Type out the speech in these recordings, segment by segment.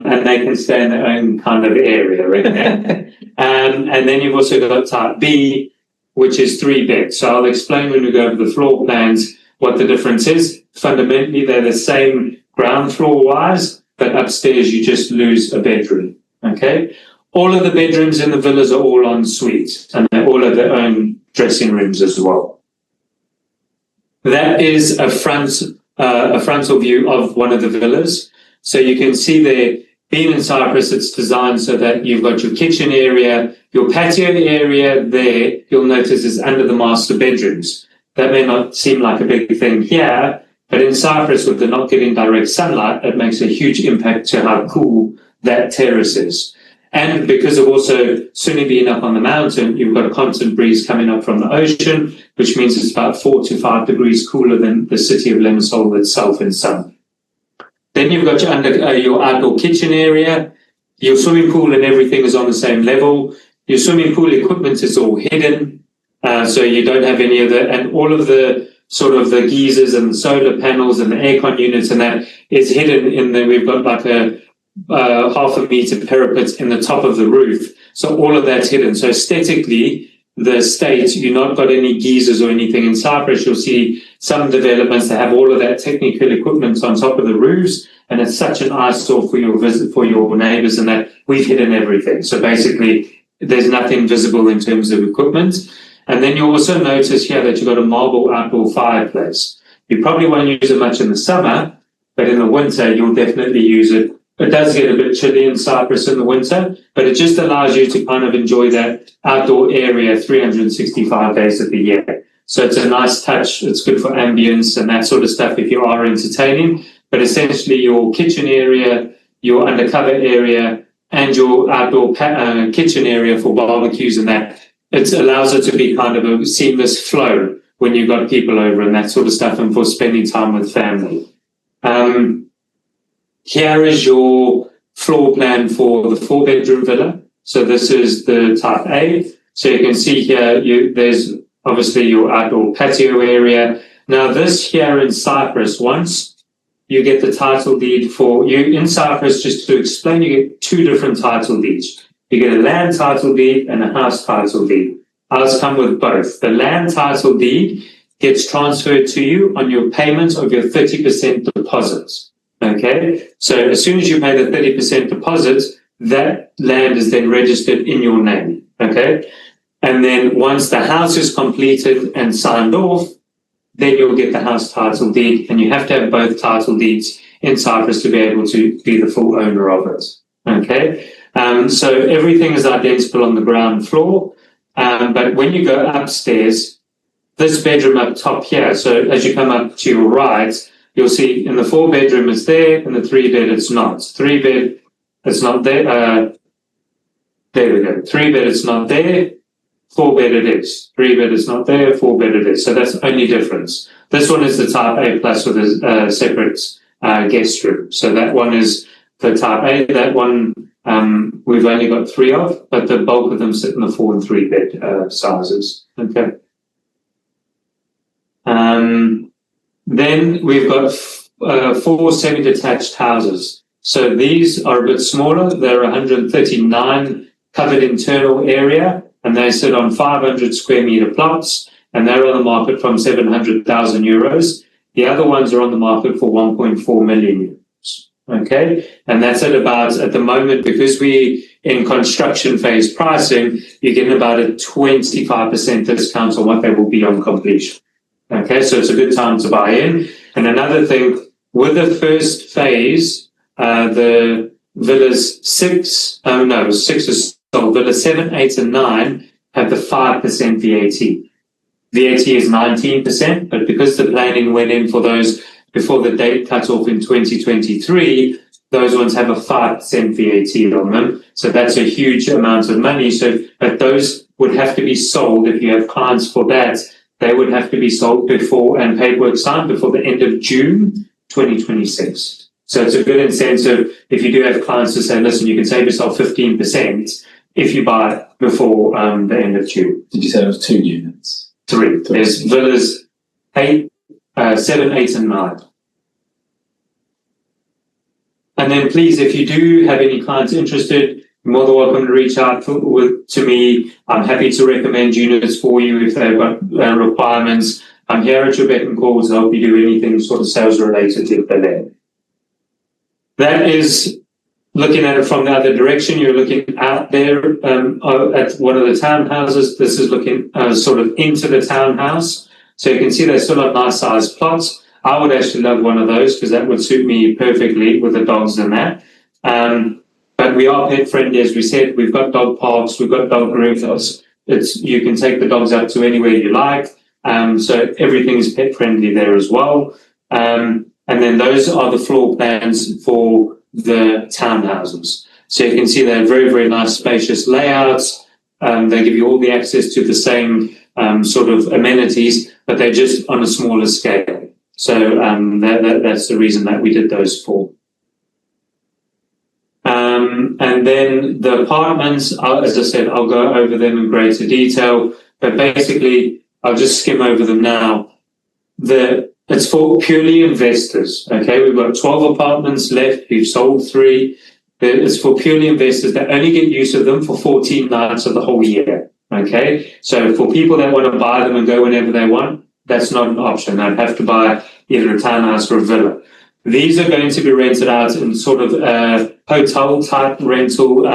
and they can stay in their own kind of area, right? And then you've also got type B, which is 3 beds. So I'll explain when we go over the floor plans what the difference is. Fundamentally, they're the same ground floor wise, but upstairs you just lose a bedroom. Okay. All of the bedrooms in the villas are all en suite, and they all have their own dressing rooms as well. That is a frontal view of one of the villas. So you can see there, being in Cyprus, it's designed so that you've got your kitchen area, your patio area there, you'll notice is under the master bedrooms. That may not seem like a big thing here, but in Cyprus, with the not getting direct sunlight, it makes a huge impact to how cool that terrace is. And because of also Sunni being up on the mountain, you've got a constant breeze coming up from the ocean, which means it's about 4 to 5 degrees cooler than the city of Limassol itself in summer. Then you've got your outdoor kitchen area. Your swimming pool and everything is on the same level. Your swimming pool equipment is all hidden, so you don't have any of the, and all of the sort of the geysers and the solar panels and the aircon units and that is hidden in the, we've got like a half a meter parapet in the top of the roof. So all of that's hidden. So aesthetically, the estate, you've not got any geysers or anything. In Cyprus, you'll see some developments that have all of that technical equipment on top of the roofs, and it's such an eyesore for your neighbors, and that we've hidden everything. So basically, there's nothing visible in terms of equipment. And then you also notice here that you've got a marble outdoor fireplace. You probably won't use it much in the summer, but in the winter, you'll definitely use it. It does get a bit chilly in Cyprus in the winter, but it just allows you to kind of enjoy that outdoor area 365 days of the year. So it's a nice touch. It's good for ambience and that sort of stuff if you are entertaining. But essentially your kitchen area, your undercover area, and your outdoor kitchen area for barbecues and that, it allows it to be kind of a seamless flow when you've got people over and that sort of stuff, and for spending time with family. Here is your floor plan for the 4-bedroom villa. So this is the type A. So you can see here, there's obviously your outdoor patio area. Now this here in Cyprus, once you get the title deed for you in Cyprus, just to explain, you get 2 different title deeds. You get a land title deed and a house title deed. Ours come with both. The land title deed gets transferred to you on your payment of your 30% deposits. Okay, so as soon as you pay the 30% deposit, that land is then registered in your name. Okay, and then once the house is completed and signed off, then you'll get the house title deed, and you have to have both title deeds in Cyprus to be able to be the full owner of it. Okay, so everything is identical on the ground floor, but when you go upstairs, this bedroom up top here, so as you come up to your right, you'll see in the 4-bedroom it's there, in the 3-bed it's not. 3-bed, it's not there. There we go. 3-bed, it's not there. 4-bed, it is. 3-bed, it's not there. 4-bed, it is. So that's the only difference. This one is the type A plus with a separate guest room. So that one is the type A. That one we've only got 3 of, but the bulk of them sit in the 4 and 3-bed sizes. Okay. Then we've got 4 semi-detached houses. So these are a bit smaller. They're 139 covered internal area, and they sit on 500 square meter plots, and they're on the market from 700,000 euros. The other ones are on the market for 1.4 million euros. Okay, and that's at the moment, because we in construction phase pricing, you're getting about a 25% discount on what they will be on completion. Okay, so it's a good time to buy in. And another thing, with the first phase, the villas 6 is sold. Villa 7, 8, and 9 have the 5% VAT. VAT is 19%, but because the planning went in for those before the date cut off in 2023, those ones have a 5% VAT on them. So that's a huge amount of money. So, but those would have to be sold if you have clients for that. They would have to be sold before and paperwork signed before the end of June 2026. So it's a good incentive if you do have clients to say, listen, you can save yourself 15% if you buy before the end of June. Did you say it was 2 units? 3. There's villas 7, 8, and 9. And then please, if you do have any clients interested, you're more than welcome to reach out to me. I'm happy to recommend units for you if they've got requirements. I'm here at your beck and call to help you do anything sort of sales related if they're there. That is looking at it from the other direction. You're looking out there at one of the townhouses. This is looking sort of into the townhouse. So you can see they still have nice sized plots. I would actually love one of those because that would suit me perfectly with the dogs and that. But we are pet friendly, as we said. We've got dog parks, we've got dog rooms. You can take the dogs out to anywhere you like. So everything is pet friendly there as well. And then those are the floor plans for the townhouses. So you can see they're very, very nice, spacious layouts. They give you all the access to the same sort of amenities, but they're just on a smaller scale. So that's the reason that we did those four. And then the apartments, as I said, I'll go over them in greater detail, but basically I'll just skim over them now. It's for purely investors, okay? We've got 12 apartments left. We've sold 3. It's for purely investors that only get use of them for 14 nights of the whole year, okay? So for people that want to buy them and go whenever they want, that's not an option. They'd have to buy either a townhouse or a villa. These are going to be rented out in sort of a hotel-type rental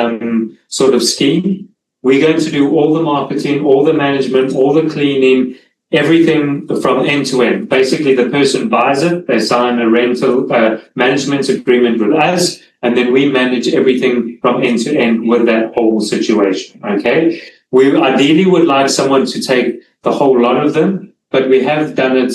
sort of scheme. We're going to do all the marketing, all the management, all the cleaning, everything from end to end. Basically, the person buys it, they sign a rental management agreement with us, and then we manage everything from end to end with that whole situation, okay? We ideally would like someone to take the whole lot of them, but we have done it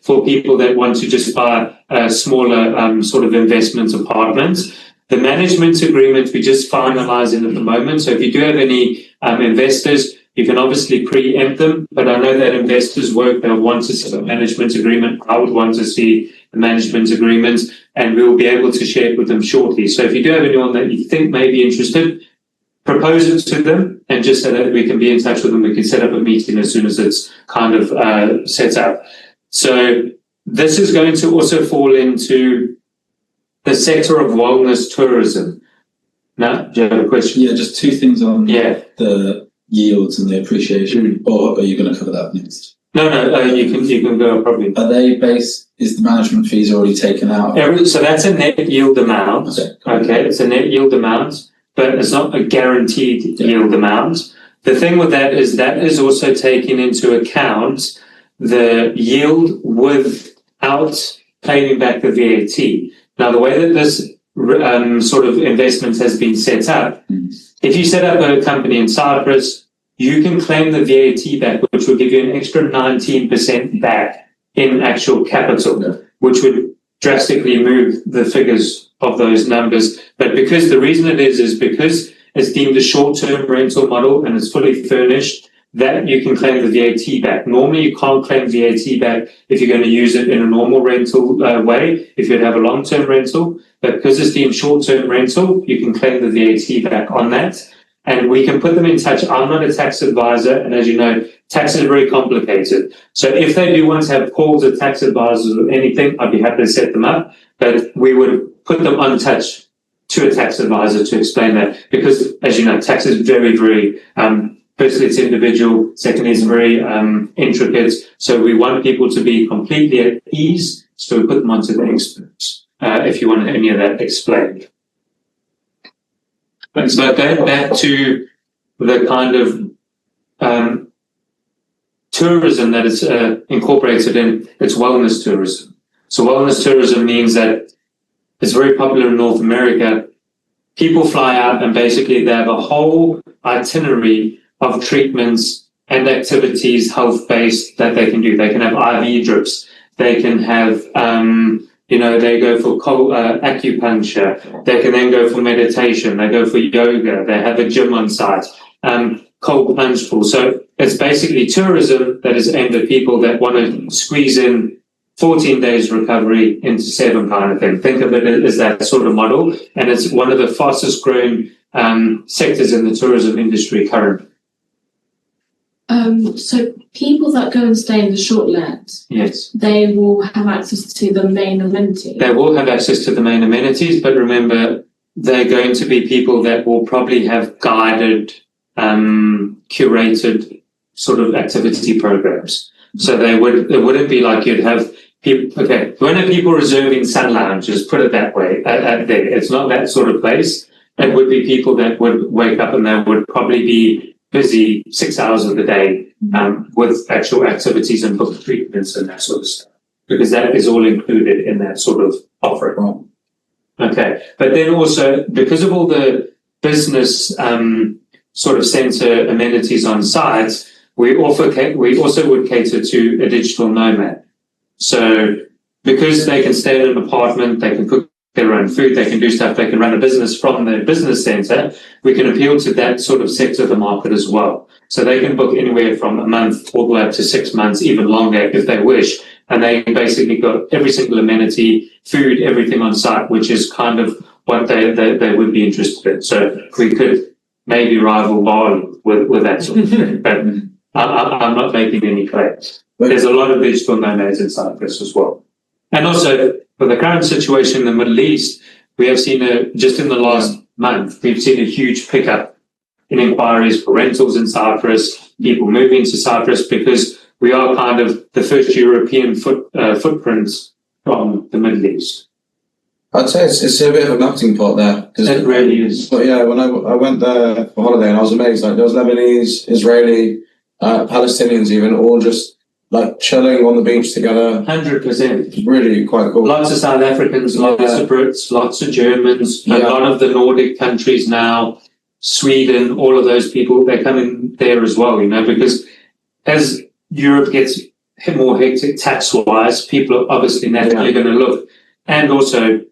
for people that want to just buy smaller sort of investment apartments. The management agreement, we're just finalizing at the moment. So if you do have any investors, you can obviously preempt them, but I know that investors they'll want to see the management agreement. I would want to see the management agreement, and we'll be able to share it with them shortly. So if you do have anyone that you think may be interested, propose it to them, and just so that we can be in touch with them, we can set up a meeting as soon as it's kind of set up. So this is going to also fall into the sector of wellness tourism. Now, do you have a question? Yeah, just 2 things on the yields and the appreciation, or are you going to cover that next? No, you can go probably. Are they based? Is the management fees already taken out? So that's a net yield amount. Okay, it's a net yield amount, but it's not a guaranteed yield amount. The thing with that is also taking into account the yield without claiming back the VAT. Now, the way that this sort of investment has been set up, if you set up a company in Cyprus, you can claim the VAT back, which will give you an extra 19% back in actual capital, which would drastically move the figures of those numbers. But because the reason it is because it's deemed a short-term rental model and it's fully furnished, that you can claim the VAT back. Normally, you can't claim VAT back if you're going to use it in a normal rental way, if you'd have a long-term rental. But because it's deemed short-term rental, you can claim the VAT back on that. And we can put them in touch. I'm not a tax advisor, and as you know, tax is very complicated. So if they do want to have calls with tax advisors or anything, I'd be happy to set them up. But we would put them on touch to a tax advisor to explain that. Because, as you know, tax is very, very... Firstly, it's individual. Secondly, it's very intricate. So we want people to be completely at ease. So we put them onto the experts if you want any of that explained. So going back to the kind of tourism that is incorporated in, it's wellness tourism. So wellness tourism means that it's very popular in North America. People fly out and basically they have a whole itinerary of treatments and activities, health-based, that they can do. They can have IV drips. They can have, they go for acupuncture. They can then go for meditation. They go for yoga. They have a gym on site. Cold plunge pool. So it's basically tourism that is aimed at people that want to squeeze in 14 days recovery into 7 kind of thing. Think of it as that sort of model. And it's one of the fastest growing sectors in the tourism industry currently. So people that go and stay in the short let, Yes. they will have access to the main amenity. They will have access to the main amenities, but remember, they're going to be people that will probably have guided, curated sort of activity programs. So it wouldn't be like you'd have people, okay, you won't have people reserving sun lounges, put it that way, there. It's not that sort of place. It would be people that would wake up and they would probably be busy 6 hours of the day, with actual activities and book treatments and that sort of stuff, because that is all included in that sort of offering. Okay, but then also because of all the business sort of centre amenities on site, we also would cater to a digital nomad. So because they can stay in an apartment, they can cook their own food, they can do stuff, they can run a business from their business centre, we can appeal to that sort of sector of the market as well. So they can book anywhere from a month all the way up to 6 months, even longer if they wish. And they basically got every single amenity, food, everything on site, which is kind of what they would be interested in. So we could maybe rival Bali with that sort of thing. But I'm not making any claims. There's a lot of digital nomads in Cyprus as well. And also, for the current situation in the Middle East, we have seen just in the last month, we've seen a huge pickup in inquiries for rentals in Cyprus, people moving to Cyprus, because we are kind of the first European footprints from the Middle East. I'd say it's a bit of a melting pot there. It really is. But yeah, when I went there for holiday, and I was amazed. Like there was Lebanese, Israeli, Palestinians, even all just like chilling on the beach together. 100%. Really quite cool. Lots of South Africans, lots of Brits, lots of Germans, a lot of the Nordic countries now, Sweden, all of those people, they come in there as well, because as Europe gets more hectic tax-wise, people are obviously naturally going to look. And also,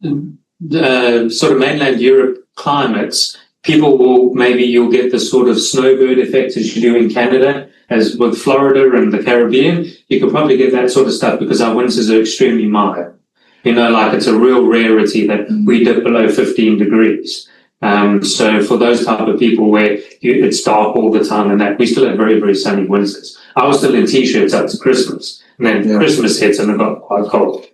the sort of mainland Europe climates, you'll get the sort of snowbird effect as you do in Canada, as with Florida and the Caribbean. You could probably get that sort of stuff because our winters are extremely mild. Like it's a real rarity that we dip below 15 degrees. So for those type of people where it's dark all the time and that, we still have very, very sunny winters. I was still in T-shirts up to Christmas, and then Christmas hits and it got quite cold.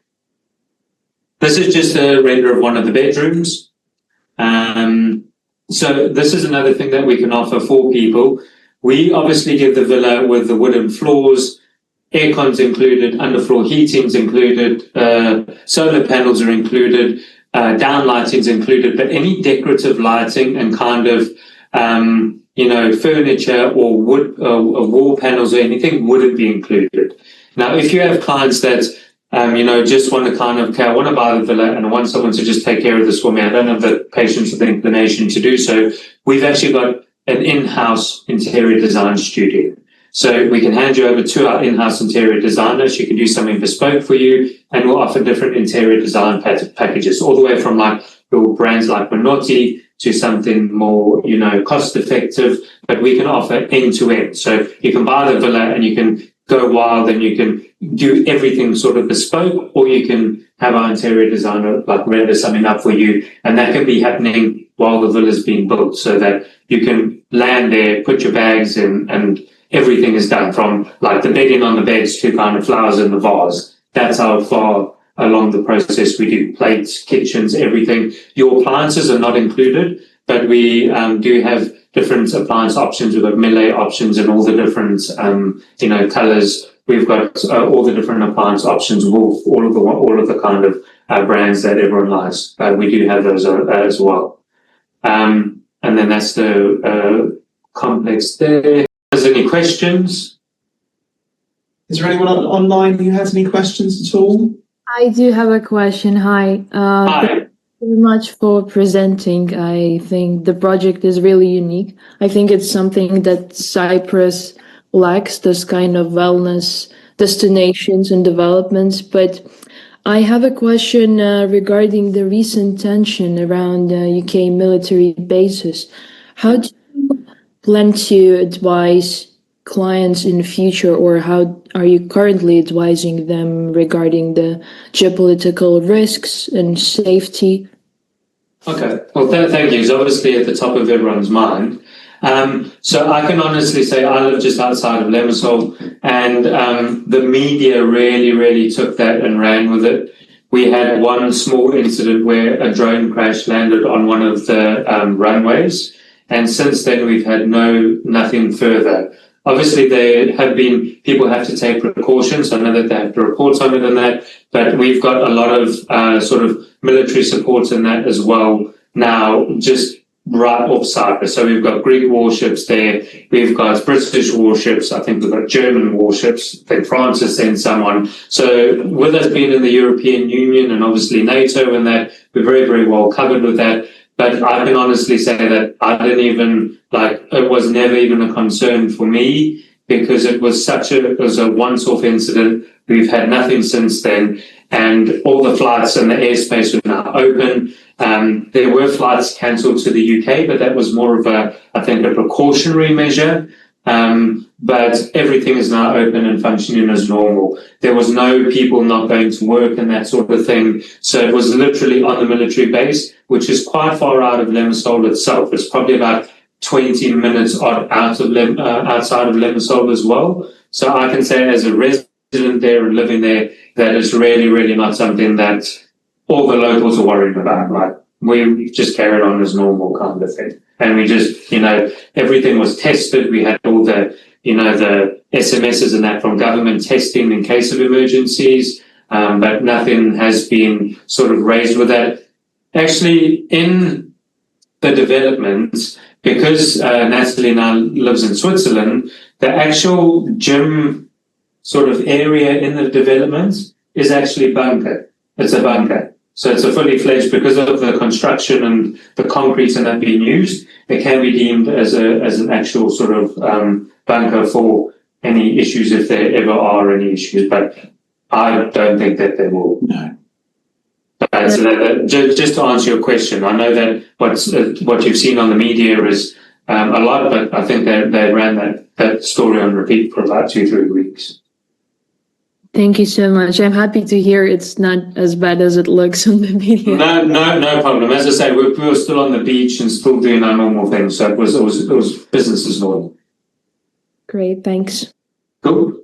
This is just a render of one of the bedrooms. So this is another thing that we can offer for people. We obviously give the villa with the wooden floors, aircon's included, underfloor heating's included, solar panels are included, down lighting's included, but any decorative lighting and kind of, furniture or wood, wall panels or anything wouldn't be included. Now, if you have clients that, just want to kind of, okay, I want to buy the villa and I want someone to just take care of this for me, I don't have the patience or the inclination to do so, we've actually got an in-house interior design studio. So we can hand you over to our in-house interior designer. She can do something bespoke for you, and we'll offer different interior design packages, all the way from like your brands like Minotti to something more, cost-effective, but we can offer end-to-end. So you can buy the villa and you can go wild and you can do everything sort of bespoke, or you can have our interior designer like render something up for you, and that can be happening while the villa is being built, so that you can land there, put your bags in, and everything is done from like the bedding on the beds to kind of flowers in the vase. That's how far along the process we do. Plates, kitchens, everything. Your appliances are not included, but we do have different appliance options. We've got melee options and all the different, colors. We've got all the different appliance options, Wolf, all of the kind of brands that everyone likes. We do have those as well. And then that's the complex there. Is there any questions? Is there anyone online who has any questions at all? I do have a question. Hi. Hi. Thank you very much for presenting. I think the project is really unique. I think it's something that Cyprus lacks, this kind of wellness destinations and developments. But I have a question regarding the recent tension around UK military bases. How do you plan to advise clients in the future, or how are you currently advising them regarding the geopolitical risks and safety? Okay, well, thank you. It's obviously at the top of everyone's mind. So I can honestly say I live just outside of Limassol, and the media really, really took that and ran with it. We had one small incident where a drone crash landed on one of the runways, and since then we've had nothing further. Obviously, people have to take precautions. I know that they have to report on it and that, but we've got a lot of sort of military support in that as well now, just right off Cyprus. So we've got Greek warships there, we've got British warships, I think we've got German warships, I think France has sent someone. So with us being in the European Union and obviously NATO and that, we're very, very well covered with that. But I can honestly say that it was never even a concern for me, because it was a once-off incident. We've had nothing since then, and all the flights and the airspace are now open. There were flights cancelled to the UK, but that was more of a precautionary measure. But everything is now open and functioning as normal. There was no people not going to work and that sort of thing. So it was literally on the military base, which is quite far out of Limassol itself. It's probably about 20 minutes outside of Limassol as well. So I can say as a resident there and living there, that is really, really not something that all the locals are worried about. Like, we just carried on as normal kind of thing. And we just, everything was tested. We had all the SMSs and that from government testing in case of emergencies. But nothing has been sort of raised with that. Actually, in the developments, because Natalie now lives in Switzerland, the actual gym sort of area in the development is actually bunker. It's a bunker. So it's a fully fledged, because of the construction and the concrete and that being used, it can be deemed as an actual sort of bunker for any issues, if there ever are any issues. But I don't think that there will. No. But just to answer your question, I know that what you've seen on the media is a lot, but I think they ran that story on repeat for about 2-3 weeks. Thank you so much. I'm happy to hear it's not as bad as it looks on the media. No problem. As I say, we were still on the beach and still doing our normal things. So it was business as normal. Great, thanks. Cool.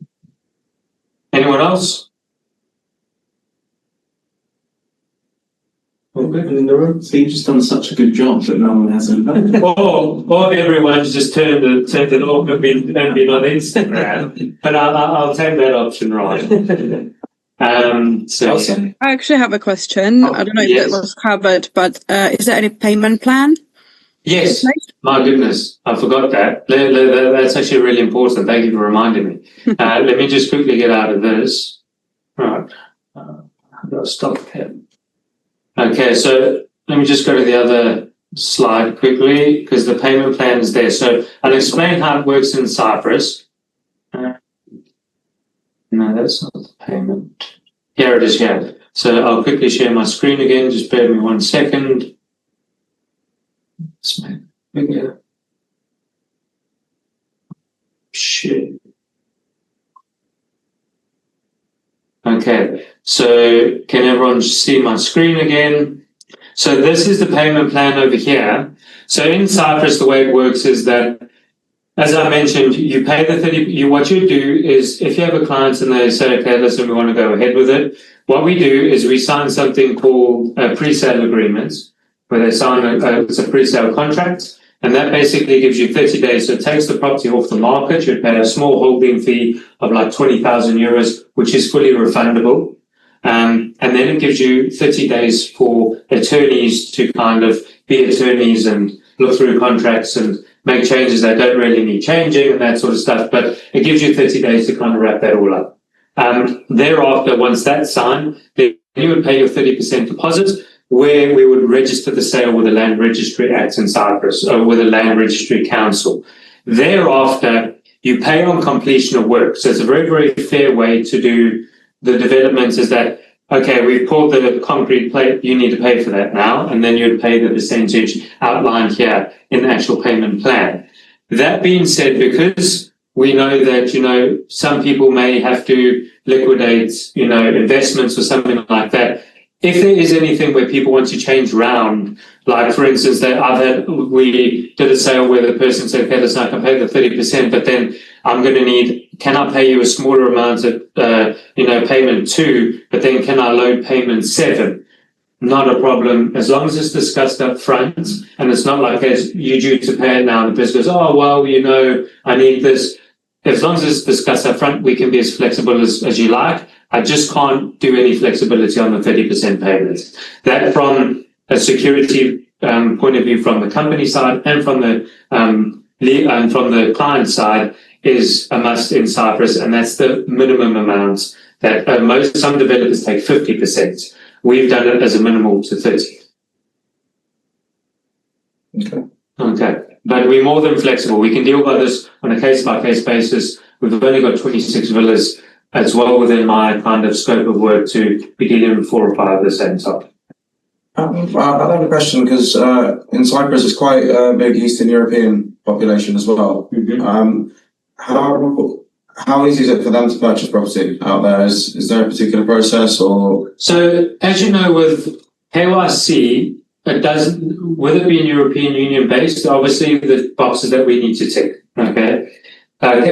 Anyone else? Well, good in the room. So you've just done such a good job that no one hasn't. or everyone's just turned it off and been on Instagram. But I'll take that option, right? I actually have a question. I don't know if that was covered, but is there any payment plan? Yes. My goodness, I forgot that. That's actually really important. Thank you for reminding me. Let me just quickly get out of this. Right. I've got to stop here. Okay, so let me just go to the other slide quickly, because the payment plan is there. So I'll explain how it works in Cyprus. No, that's not the payment. Here it is here. So I'll quickly share my screen again. Just bear with me 1 second. Let's make it bigger. Shit. Okay, so can everyone see my screen again? So this is the payment plan over here. So in Cyprus, the way it works is that, as I mentioned, you pay the 30. What you do is, if you have a client and they say, okay, listen, we want to go ahead with it, what we do is we sign something called a pre-sale agreement, where they sign it's a pre-sale contract. And that basically gives you 30 days. So it takes the property off the market. You pay a small holding fee of like 20,000 euros, which is fully refundable. And then it gives you 30 days for attorneys to kind of be attorneys and look through contracts and make changes that don't really need changing and that sort of stuff. But it gives you 30 days to kind of wrap that all up. Thereafter, once that's signed, then you would pay your 30% deposit, where we would register the sale with the Land Registry Act in Cyprus, or with the Land Registry Council. Thereafter, you pay on completion of work. So it's a very, very fair way to do the development, is that, okay, we've poured the concrete plate, you need to pay for that now, and then you'd pay the percentage outlined here in the actual payment plan. That being said, because we know that, some people may have to liquidate, investments or something like that, if there is anything where people want to change around, like for instance, we did a sale where the person said, okay, listen, I can pay the 30%, but then I'm going to can I pay you a smaller amount of, payment 2, but then can I load payment 7? Not a problem, as long as it's discussed up front, and it's not like you're due to pay it now, and the person goes, oh, well, I need this. As long as it's discussed up front, we can be as flexible as you like. I just can't do any flexibility on the 30% payment. That from a security point of view from the company side and from the client side is a must in Cyprus, and that's the minimum amount that some developers take 50%. We've done it as a minimal to 30. Okay. But we're more than flexible. We can deal with this on a case-by-case basis. We've only got 26 villas as well within my kind of scope of work to be dealing with 4 or 5 at the same time. I have a question because in Cyprus it's quite a big Eastern European population as well. Mm-hmm. How easy is it for them to purchase property out there? Is there a particular process or? So as you know, with KYC, it doesn't, with it being European Union based, obviously the boxes that we need to tick. Okay.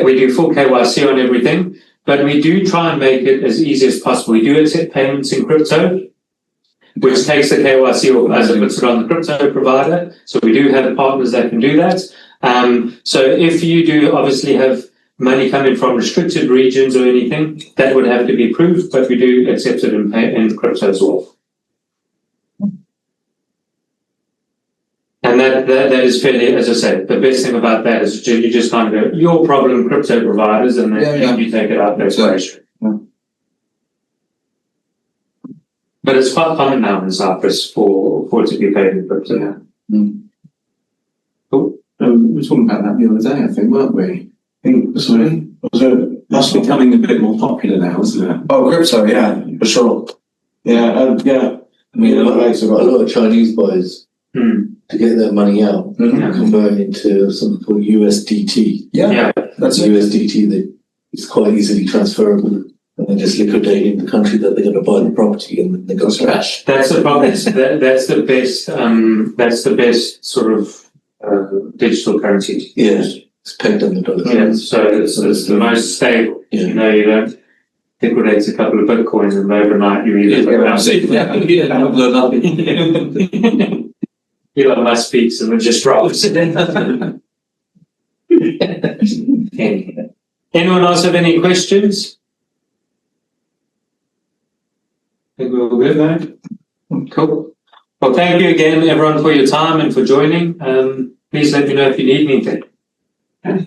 We do full KYC on everything, but we do try and make it as easy as possible. We do accept payments in crypto, which takes the KYC off as it puts it on the crypto provider. So we do have partners that can do that. So if you do obviously have money coming from restricted regions or anything, that would have to be approved, but we do accept it in crypto as well. And that is fairly, as I said, the best thing about that is you just kind of go, your problem, crypto providers, and then you take it out there. Yeah. But it's quite common now in Cyprus for it to be paid in crypto. Yeah. Cool. We were talking about that the other day, I think, weren't we? That's becoming a bit more popular now, isn't it? Oh, crypto, yeah, for sure. Yeah, yeah. I mean, a lot of Chinese buyers to get their money out convert into something called USDT. Yeah. That's USDT that is quite easily transferable, and then just liquidating the country that they're going to buy the property, and then they got cash. That's the problem. That's the best. That's the best sort of digital currency. Yeah, it's pegged on the dollar. Yeah, so it's the most stable. Yeah. You don't liquidate a couple of bitcoins and overnight you either Elon Musk speaks and it just drops. Anyone else have any questions? I think we're all good, right? Cool. Well, thank you again, everyone, for your time and for joining. Please let me know if you need anything.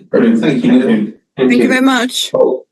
Brilliant. Thank you. Thank you very much. Cool.